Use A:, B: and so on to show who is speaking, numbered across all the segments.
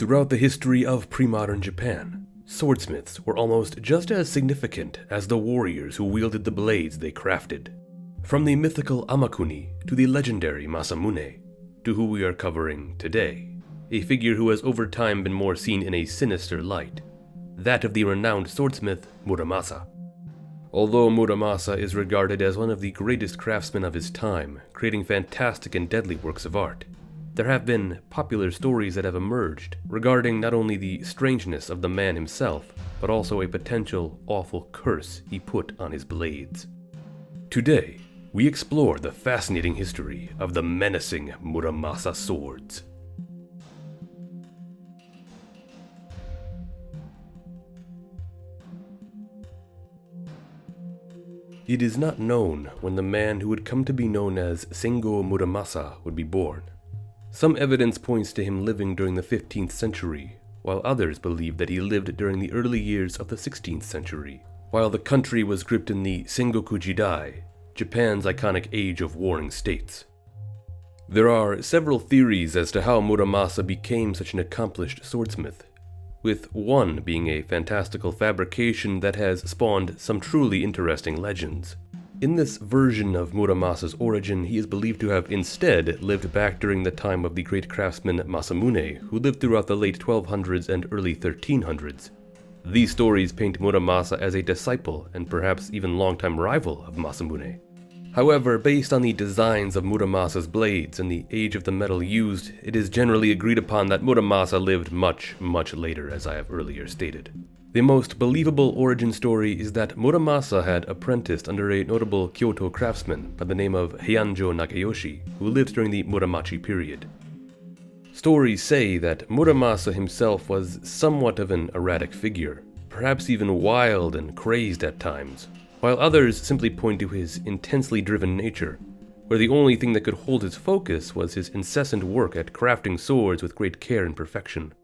A: Throughout the history of pre-modern Japan, swordsmiths were almost just as significant as the warriors who wielded the blades they crafted. From the mythical Amakuni to the legendary Masamune, to who we are covering today, a figure who has over time been more seen in a sinister light, that of the renowned swordsmith Muramasa. Although Muramasa is regarded as one of the greatest craftsmen of his time, creating fantastic and deadly works of art, there have been popular stories that have emerged regarding not only the strangeness of the man himself, but also a potential awful curse he put on his blades. Today, we explore the fascinating history of the menacing Muramasa swords. It is not known when the man who would come to be known as Sengo Muramasa would be born. Some evidence points to him living during the 15th century, while others believe that he lived during the early years of the 16th century, while the country was gripped in the Sengoku Jidai, Japan's iconic age of warring states. There are several theories as to how Muramasa became such an accomplished swordsmith, with one being a fantastical fabrication that has spawned some truly interesting legends. In this version of Muramasa's origin, he is believed to have instead lived back during the time of the great craftsman Masamune, who lived throughout the late 1200s and early 1300s. These stories paint Muramasa as a disciple and perhaps even longtime rival of Masamune. However, based on the designs of Muramasa's blades and the age of the metal used, it is generally agreed upon that Muramasa lived much, much later, as I have earlier stated. The most believable origin story is that Muramasa had apprenticed under a notable Kyoto craftsman by the name of Heianjo Nakayoshi, who lived during the Muramachi period. Stories say that Muramasa himself was somewhat of an erratic figure, perhaps even wild and crazed at times, while others simply point to his intensely driven nature, where the only thing that could hold his focus was his incessant work at crafting swords with great care and perfection.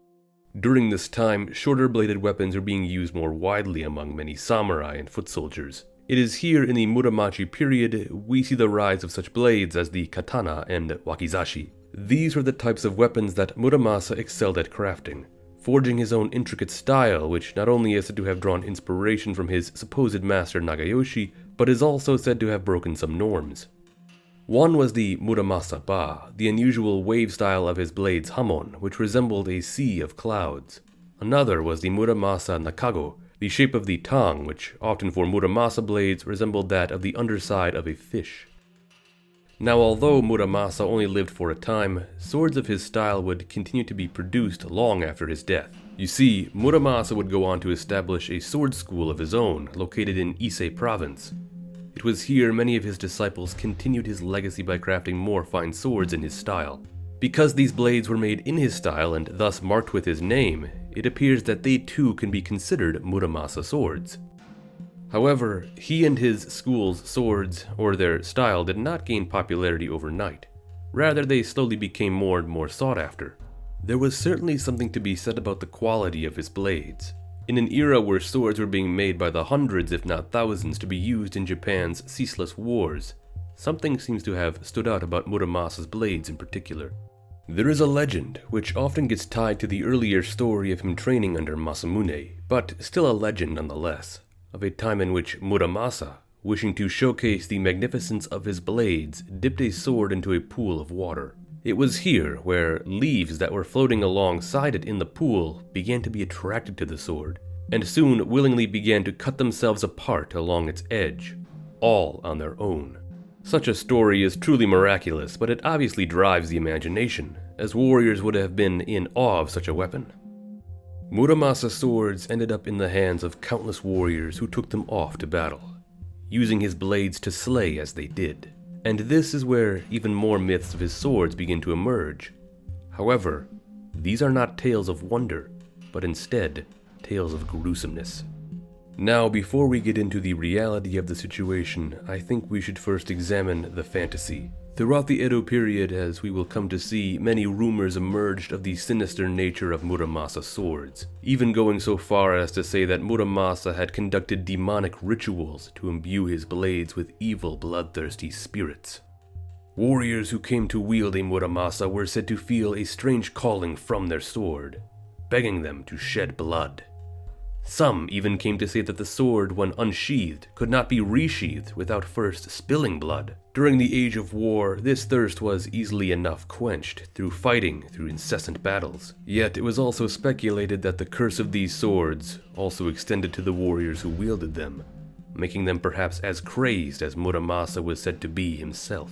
A: During this time, shorter-bladed weapons were being used more widely among many samurai and foot soldiers. It is here in the Muramachi period we see the rise of such blades as the katana and wakizashi. These were the types of weapons that Muramasa excelled at crafting, forging his own intricate style, which not only is said to have drawn inspiration from his supposed master Nagayoshi, but is also said to have broken some norms. One was the Muramasa Ba, the unusual wave style of his blade's hamon, which resembled a sea of clouds. Another was the Muramasa Nakago, the shape of the tongue, which often for Muramasa blades resembled that of the underside of a fish. Now, although Muramasa only lived for a time, swords of his style would continue to be produced long after his death. You see, Muramasa would go on to establish a sword school of his own, located in Ise province. It was here many of his disciples continued his legacy by crafting more fine swords in his style. Because these blades were made in his style and thus marked with his name, it appears that they too can be considered Muramasa swords. However, he and his school's swords, or their style, did not gain popularity overnight. Rather, they slowly became more and more sought after. There was certainly something to be said about the quality of his blades. In an era where swords were being made by the hundreds if not thousands to be used in Japan's ceaseless wars, something seems to have stood out about Muramasa's blades in particular. There is a legend, which often gets tied to the earlier story of him training under Masamune, but still a legend nonetheless, of a time in which Muramasa, wishing to showcase the magnificence of his blades, dipped a sword into a pool of water. It was here where leaves that were floating alongside it in the pool began to be attracted to the sword, and soon willingly began to cut themselves apart along its edge, all on their own. Such a story is truly miraculous, but it obviously drives the imagination, as warriors would have been in awe of such a weapon. Muramasa swords ended up in the hands of countless warriors who took them off to battle, using his blades to slay as they did. And this is where even more myths of his swords begin to emerge. However, these are not tales of wonder, but instead tales of gruesomeness. Now, before we get into the reality of the situation, I think we should first examine the fantasy. Throughout the Edo period, as we will come to see, many rumors emerged of the sinister nature of Muramasa swords, even going so far as to say that Muramasa had conducted demonic rituals to imbue his blades with evil, bloodthirsty spirits. Warriors who came to wield a Muramasa were said to feel a strange calling from their sword, begging them to shed blood. Some even came to say that the sword, when unsheathed, could not be resheathed without first spilling blood. During the age of war, this thirst was easily enough quenched through fighting through incessant battles. Yet it was also speculated that the curse of these swords also extended to the warriors who wielded them, making them perhaps as crazed as Muramasa was said to be himself,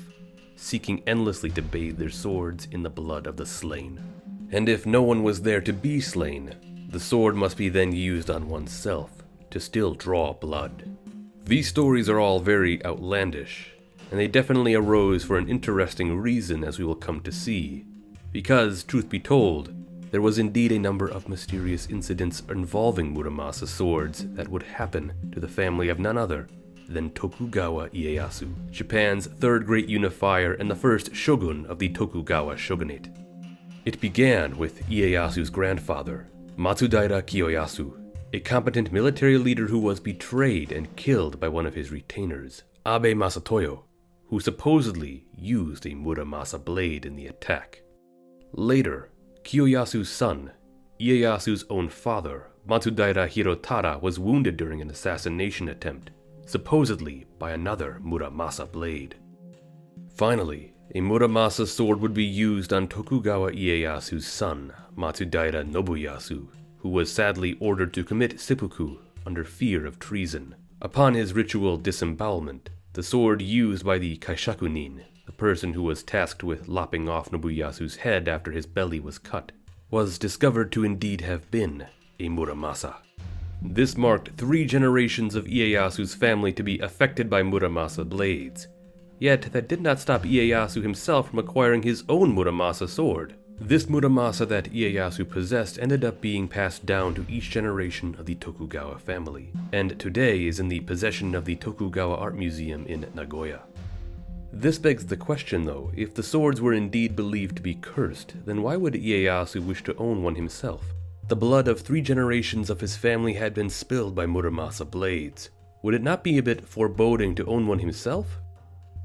A: seeking endlessly to bathe their swords in the blood of the slain. And if no one was there to be slain, the sword must be then used on oneself to still draw blood. These stories are all very outlandish, and they definitely arose for an interesting reason, as we will come to see. Because, truth be told, there was indeed a number of mysterious incidents involving Muramasa swords that would happen to the family of none other than Tokugawa Ieyasu, Japan's third great unifier and the first shogun of the Tokugawa shogunate. It began with Ieyasu's grandfather, Matsudaira Kiyoyasu, a competent military leader who was betrayed and killed by one of his retainers, Abe Masatoyo, who supposedly used a Muramasa blade in the attack. Later, Kiyoyasu's son, Ieyasu's own father, Matsudaira Hirotara, was wounded during an assassination attempt, supposedly by another Muramasa blade. Finally, a Muramasa sword would be used on Tokugawa Ieyasu's son, Matsudaira Nobuyasu, who was sadly ordered to commit seppuku under fear of treason. Upon his ritual disembowelment, the sword used by the Kaishakunin, the person who was tasked with lopping off Nobuyasu's head after his belly was cut, was discovered to indeed have been a Muramasa. This marked 3 generations of Ieyasu's family to be affected by Muramasa blades. Yet that did not stop Ieyasu himself from acquiring his own Muramasa sword. This Muramasa that Ieyasu possessed ended up being passed down to each generation of the Tokugawa family, and today is in the possession of the Tokugawa Art Museum in Nagoya. This begs the question though, if the swords were indeed believed to be cursed, then why would Ieyasu wish to own one himself? The blood of 3 generations of his family had been spilled by Muramasa blades. Would it not be a bit foreboding to own one himself?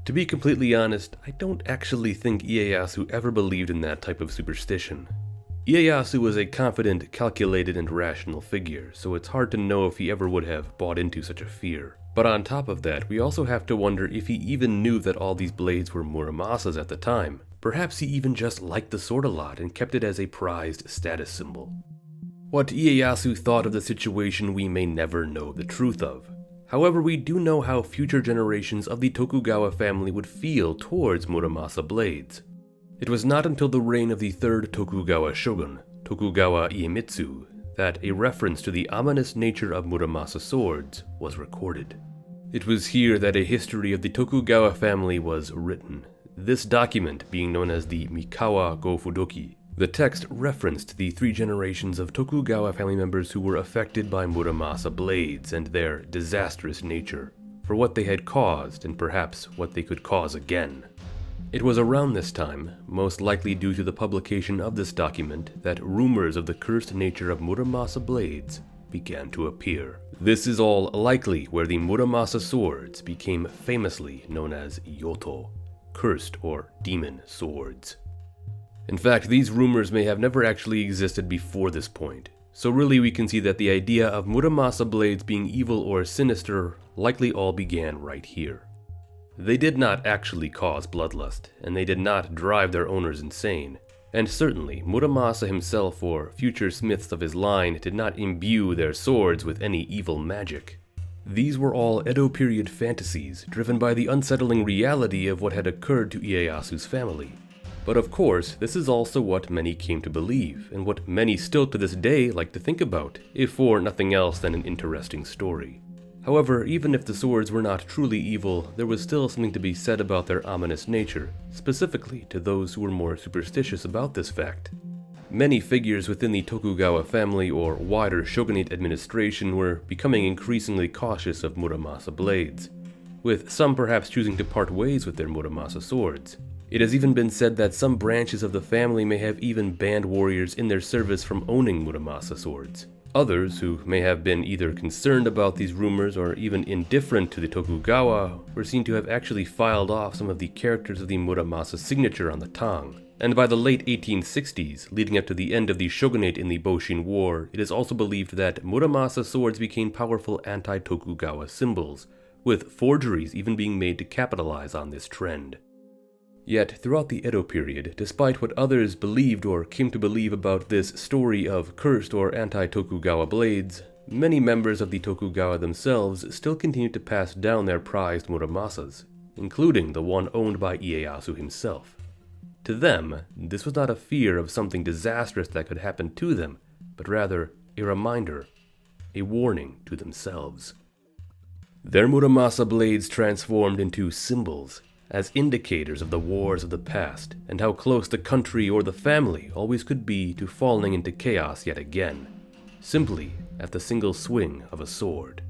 A: To be completely honest, I don't actually think Ieyasu ever believed in that type of superstition. Ieyasu was a confident, calculated, and rational figure, so it's hard to know if he ever would have bought into such a fear. But on top of that, we also have to wonder if he even knew that all these blades were Muramasas at the time. Perhaps he even just liked the sword a lot and kept it as a prized status symbol. What Ieyasu thought of the situation we may never know the truth of. However, we do know how future generations of the Tokugawa family would feel towards Muramasa blades. It was not until the reign of the 3rd Tokugawa shogun, Tokugawa Iemitsu, that a reference to the ominous nature of Muramasa swords was recorded. It was here that a history of the Tokugawa family was written, this document being known as the Mikawa go Fudoki. The text referenced the 3 generations of Tokugawa family members who were affected by Muramasa blades and their disastrous nature, for what they had caused and perhaps what they could cause again. It was around this time, most likely due to the publication of this document, that rumors of the cursed nature of Muramasa blades began to appear. This is all likely where the Muramasa swords became famously known as Yoto, cursed or demon swords. In fact, these rumors may have never actually existed before this point, so really we can see that the idea of Muramasa blades being evil or sinister likely all began right here. They did not actually cause bloodlust, and they did not drive their owners insane, and certainly Muramasa himself or future smiths of his line did not imbue their swords with any evil magic. These were all Edo period fantasies driven by the unsettling reality of what had occurred to Ieyasu's family. But of course, this is also what many came to believe, and what many still to this day like to think about, if for nothing else than an interesting story. However, even if the swords were not truly evil, there was still something to be said about their ominous nature, specifically to those who were more superstitious about this fact. Many figures within the Tokugawa family or wider shogunate administration were becoming increasingly cautious of Muramasa blades, with some perhaps choosing to part ways with their Muramasa swords. It has even been said that some branches of the family may have even banned warriors in their service from owning Muramasa swords. Others, who may have been either concerned about these rumors or even indifferent to the Tokugawa, were seen to have actually filed off some of the characters of the Muramasa signature on the tang. And by the late 1860s, leading up to the end of the shogunate in the Boshin War, it is also believed that Muramasa swords became powerful anti-Tokugawa symbols, with forgeries even being made to capitalize on this trend. Yet, throughout the Edo period, despite what others believed or came to believe about this story of cursed or anti-Tokugawa blades, many members of the Tokugawa themselves still continued to pass down their prized Muramasas, including the one owned by Ieyasu himself. To them, this was not a fear of something disastrous that could happen to them, but rather a reminder, a warning to themselves. Their Muramasa blades transformed into symbols, as indicators of the wars of the past, and how close the country or the family always could be to falling into chaos yet again, simply at the single swing of a sword.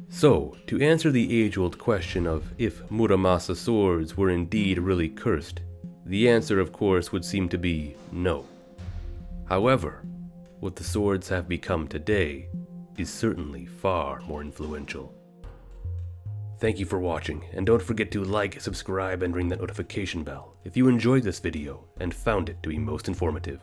A: So, to answer the age-old question of if Muramasa swords were indeed really cursed, the answer of course would seem to be no. However, what the swords have become today is certainly far more influential. Thank you for watching, and don't forget to like, subscribe, and ring that notification bell if you enjoyed this video and found it to be most informative.